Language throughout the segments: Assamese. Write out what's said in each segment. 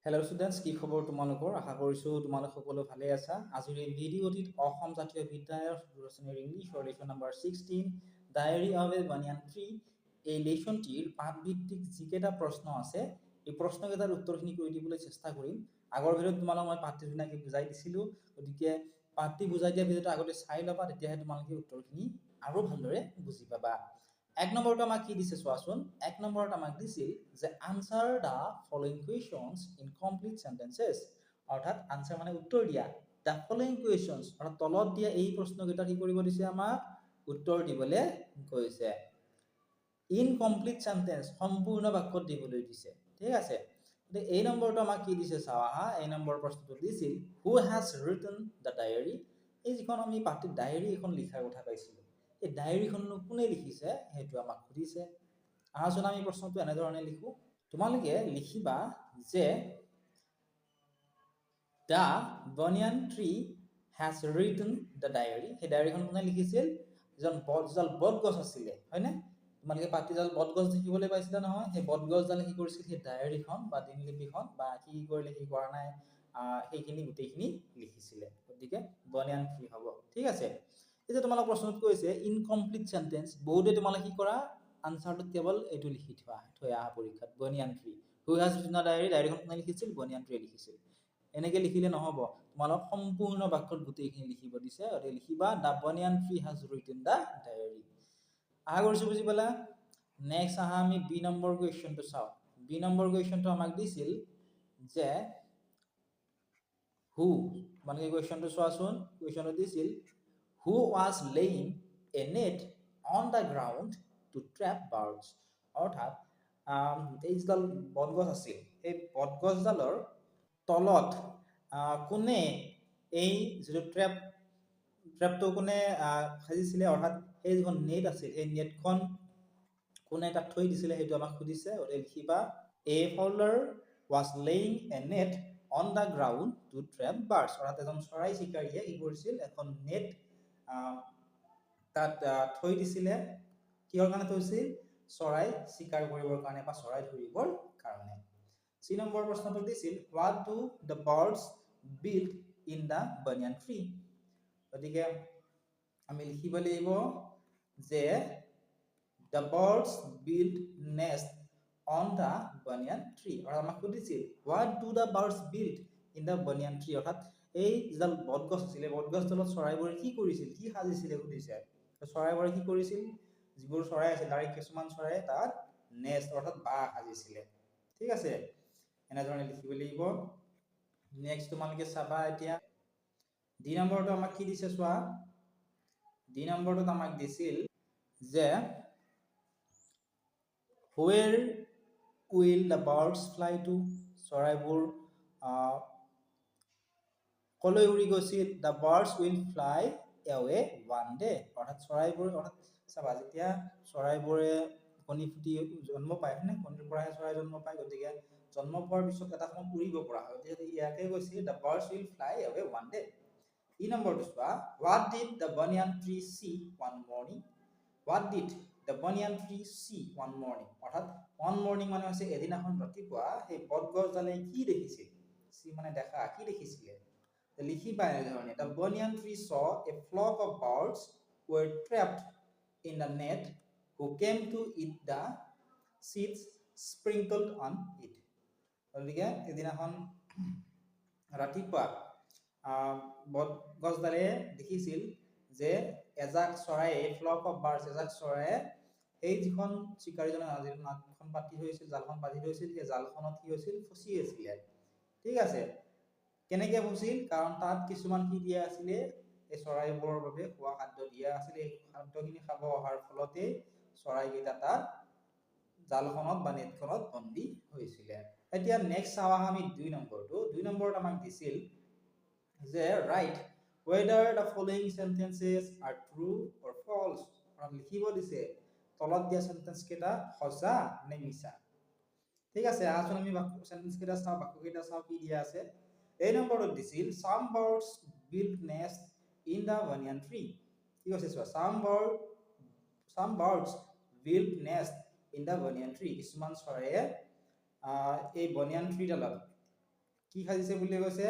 হেল্ল' ষ্টুডেণ্টছ, কি খবৰ তোমালোকৰ? আশা কৰিছোঁ তোমালোক সকলো ভালে আছা। আজিৰ এই ভিডিঅ'টিত অসম জাতীয় বিদ্যালয়ৰ শ্ৰেণীৰ ইংলিছৰ lesson number 16 diary of A banyan tree এই লেচনটিৰ পাঠভিত্তিক যিকেইটা প্ৰশ্ন আছে এই প্ৰশ্নকেইটাৰ উত্তৰখিনি কৰি দিবলৈ চেষ্টা কৰিম। আগৰ ভিডিঅ'ত তোমালোক মই পাঠটো ধুনীয়াকৈ বুজাই দিছিলোঁ, গতিকে পাঠটি বুজাই দিয়া ভিডিঅ'টো আগতে চাই ল'বা, তেতিয়াহে তোমালোকে উত্তৰখিনি আৰু ভালদৰে বুজি পাবা। এক নম্বৰটো আমাক কি দিছে চোৱাচোন। এক নম্বৰত আমাক দিছিল যে answer the following questions in complete sentences, অৰ্থাৎ আনসাৰ মানে উত্তৰ দিয়া। দা ফলোইং কুৱেশ্যনছ অৰ্থাৎ তলত দিয়া এই প্ৰশ্নকেইটা কি কৰিব দিছে, আমাক উত্তৰ দিবলৈ কৈছে। ইনকমপ্লিট সেন্টেন্স সম্পূৰ্ণ বাক্যত দিবলৈ দিছে। ঠিক আছে, এই নম্বৰটো আমাক কি দিছে চাওঁ আহা। এই নম্বৰ প্ৰশ্নটো দিছিল হু হেজ ৰিটন দ্য ডায়েৰী। এই যিখন আমি পাঠটোত ডায়েৰী এখন লিখাৰ কথা পাইছিলোঁ, এই ডায়েৰীখননো কোনে লিখিছে সেইটো আমাক সুধিছে। আহাচোন আমি প্ৰশ্নটো এনেধৰণে লিখো। তোমালোকে লিখিবা যে the banyan tree has written the diary. সেই ডায়েৰীখন কোনে লিখিছিল? যিডাল বটগছ আছিলে, হয়নে? তোমালোকে পাতিডাল বটগছ দেখিবলৈ পাইছিলা নহয়? সেই বটগছডালে কি কৰিছিল, সেই ডায়েৰীখন বা দিনলিপিখন বা কি কৰিলে কি কৰা নাই সেইখিনি গোটেইখিনি লিখিছিলে। গতিকে বানিয়ান ট্ৰী হ'ব। ঠিক আছে, এই যে তোমালোক প্ৰশ্নত কৈছে ইনকমপ্লিট সেন্টেন্স, বহুতে তোমালোকে কি কৰা আনসাৰটো কেৱল এইটো লিখি থৈ আহা পৰীক্ষাত, banyan tree. Who has written the diary, ডায়েৰীখন কোনে লিখিছিল? বানিয়ান ট্ৰীয়ে লিখিছিল। এনেকে লিখিলে নহ'ব, তোমালোক সম্পূৰ্ণ বাক্যত গোটেইখিনি লিখিব দিছে। গতিকে লিখিবা the banyan tree has written the diary. আশা কৰিছোঁ বুজি পালা। নেক্সট আহা আমি বি নম্বৰ কুৱেশ্যনটো চাওঁ। বি নম্বৰ কুৱেশ্যনটো আমাক দিছিল যে হু, মানে কুৱেশ্যনটো চোৱাচোন। কুৱেশ্যনটো দিছিল who was laying a net on the ground to trap birds. অৰ্থাৎ এই যিডাল বটগছ আছিল, সেই বটগছডালৰ তলত কোনে এই যিটো ট্ৰেপটো কোনে সাজিছিলে, অৰ্থাৎ সেই যিখন নেট আছিল সেই নেটখন কোনে তাত থৈ দিছিলে সেইটো আমাক সুধিছে। গতিকে লিখিবা a fowler was laying a net on the ground to trap birds. অৰ্থাৎ এজন চৰাই চিকাৰীয়ে কি কৰিছিল, এখন নেট তাত থৈ দিছিলে। কিহৰ কাৰণে থৈছিল? চৰাই চিকাৰ কৰিবৰ কাৰণে বা চৰাই ধৰিবৰ কাৰণে। চি নম্বৰ প্ৰশ্নটো দিছিল what do the birds build in the banyan tree. গতিকে আমি লিখিব লাগিব যে the birds build nest on the banyan tree. আৰু আমাক সুধিছিল what do the birds build in the banyan tree, অৰ্থাৎ এই যিডাল বটগছ আছিলে বটগছডালত চৰাইবোৰে কি কৰিছিল, কি সাজিছিলে সুধিছে। চৰাইবোৰে কি কৰিছিল, যিবোৰ চৰাই আছিল তাৰে কিছুমান চৰাই তাত নেষ্ট অৰ্থাৎ বাহ সাজিছিলে। ঠিক আছে, এনেধৰণে লিখিব লাগিব। নেক্সট তোমালোকে চাবা এতিয়া ডি নম্বৰটো আমাক কি দিছে চোৱা। ডি নম্বৰটোত আমাক দিছিল যে where will the birds fly to. চৰাইবোৰ কলৈ উৰি গৈছিল? The birds will fly away one day. অৰ্থাৎ চৰাইবোৰ, অৰ্থাৎ চাবা যেতিয়া চৰাইবোৰে কণী ফুটি জন্ম পায়, হয়নে? কণীৰ পৰাহে চৰাই জন্ম পায়। গতিকে জন্ম পোৱাৰ পিছত এটা সময়ত উৰিব পৰা হয়। গতিকে ইয়াকে কৈছিল the birds will fly away one day. ই নম্বৰটো চোৱা what did the banyan tree see one morning. What did the banyan tree see one morning, অৰ্থাৎ ওৱান মৰ্নিং মানে হৈছে এদিনাখন ৰাতিপুৱা সেই বটগছডালে কি দেখিছিল? সি মানে দেখা, কি দেখিছিলে? লিখিবা এনেধৰণে the banyan tree saw a flock of birds were trapped in the net who came to eat the seeds sprinkled on it. গতিকে এদিনাখন ৰাতিপুৱা বটগছডালে দেখিছিল যে এজাক চৰাইয়ে, ফ্লক অফ বাৰ্ডছ, এজাক চৰাইয়ে সেই যিখন চিকাৰীজনে নাটখন পাতি থৈছিল, জালখন পাতি থৈছিল, সেই জালখনত কি হৈছিল, ফচি আছিলে। ঠিক আছে, কেনেকে ফচিল? কাৰণ তাত কিছুমান কি দিয়া আছিলে, এই চৰাইবোৰৰ বাবে খোৱা খাদ্য দিয়া আছিলে। এই খাদ্যখিনি খাব অহাৰ ফলতে চৰাইকেইটা তাত জালখনত বা নেটখনত বন্দী হৈছিলে। এতিয়া নেক্সট চাওঁ আমি দুই নম্বৰটো। দুই নম্বৰত আমাক দিছিল যে right whether the following sentences are true or false। লিখিব দিছে তলত দিয়া সেন্টেন্স কেইটা সঁচা নে মিছা। ঠিক আছে, আচোন আমি সেন্টেন্স কেইটা চাওঁ, বাক্য কেইটা চাওঁ কি দিয়া আছে। এই নম্বৰটো দিছিল some birds build nest in the banyan tree। কি কৈছে চোৱা, some birds build nest in the banyan tree। কিছুমান চৰাইয়ে এই বনিয়ান ট্ৰীডালত কি সাজিছে বুলি কৈছে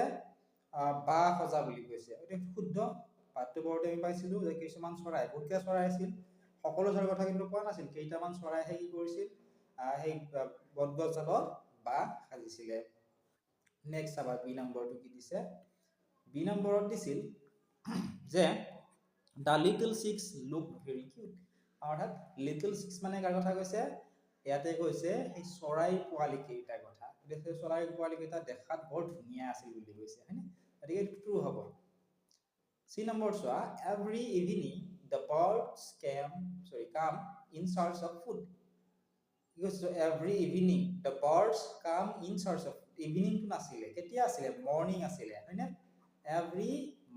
বা সজা বুলি কৈছে এইটো শুদ্ধ পাঠটো পঢ়োতে আমি পাইছিলো যে কিছুমান চৰাই বহুতকেইটা চৰাই আছিল সকলো চৰাইৰ কথা কিন্তু কোৱা নাছিল কেইটামান চৰাইহে কি কৰিছিল সেই বটগছডালত বাহ সাজিছিলে নেক্সট চাবা বি নম্বৰটো কি দিছে বি নম্বৰত দিছিল যে the little six look very cute অৰ্থাৎ লিটল ছিক্স মানে কাৰ কথা কৈছে ইয়াতে কৈছে সেই চৰাইৰ পোৱালি কেইটাৰ কথা সেই চৰাইৰ পোৱালি কেইটা দেখাত বৰ ধুনীয়া আছিল বুলি কৈছে হয়নে গতিকে এইটো ট্ৰু হ'ব চি নম্বৰ চোৱা every evening the birds come in search of food every evening the birds come in search of ইভিনিংটো নাছিলে কেতিয়া আছিলে মৰ্ণিং আছিলে হয়নে every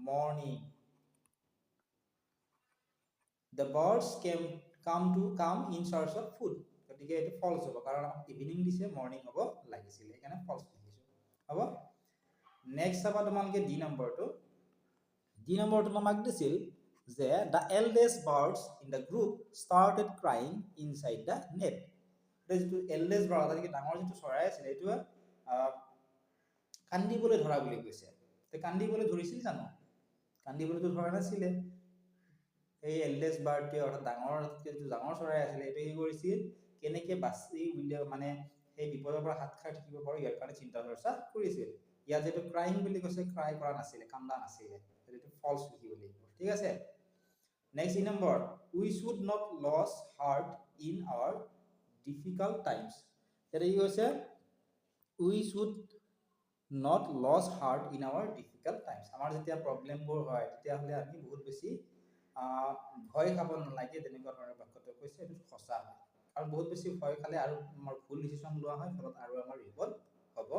morning the birds come in search of food গতিকে এটো ফলস হ'ব কাৰণ ইভিনিং দিছে মৰ্নিং হ'ব লাগিছিল এখানে ফলস লিখিছো হ'ব নেক্সট চাবা তোমালকে ডি নম্বৰটো আমাক দিছিল যে the eldest birds in the group started crying inside the net যেটো eldest bird আছে ডাঙৰ যেটো চৰাই আছিল এটো কান্দিবলৈ ধৰা বুলি কৈছে তে কান্দিবলৈ ধৰিছিল জানো কান্দিবলৈ তো ধৰা নাছিলে এই এল্ডেষ্ট বাৰ্ডটোৱে অৰ্থাৎ ডাঙৰ চৰাই আছিলে এইটো কি কৰিছিল কেনেকে বাচি মানে সেই বিপদৰ পৰা হাত খাই থাকিব পাৰো ইয়াৰ কাৰণে চিন্তা চৰ্চা কৰিছিল ইয়াত যেটো ক্ৰাইং বুলি কৈছে ক্ৰাই কৰা নাছিলে কান্দা নাছিলে এইটো ফলস লিখিব লাগিব ঠিক আছে next number we should not lose heart in our difficult times এটা কি কৈছে we should not lose heart in our difficult times আমাৰ যেতিয়া প্ৰবলেমবোৰ হয় তেতিয়াহ'লে আমি বহুত বেছি ভয় খাব নালাগে তেনেকুৱা ধৰণৰ বাক্যটো কৈছে এইটো সঁচা হয় আৰু বহুত বেছি ভয় খালে আৰু আমাৰ ভুল ডিসিশন লোৱা হয় ফলত আৰু আমাৰ বিপদ হ'ব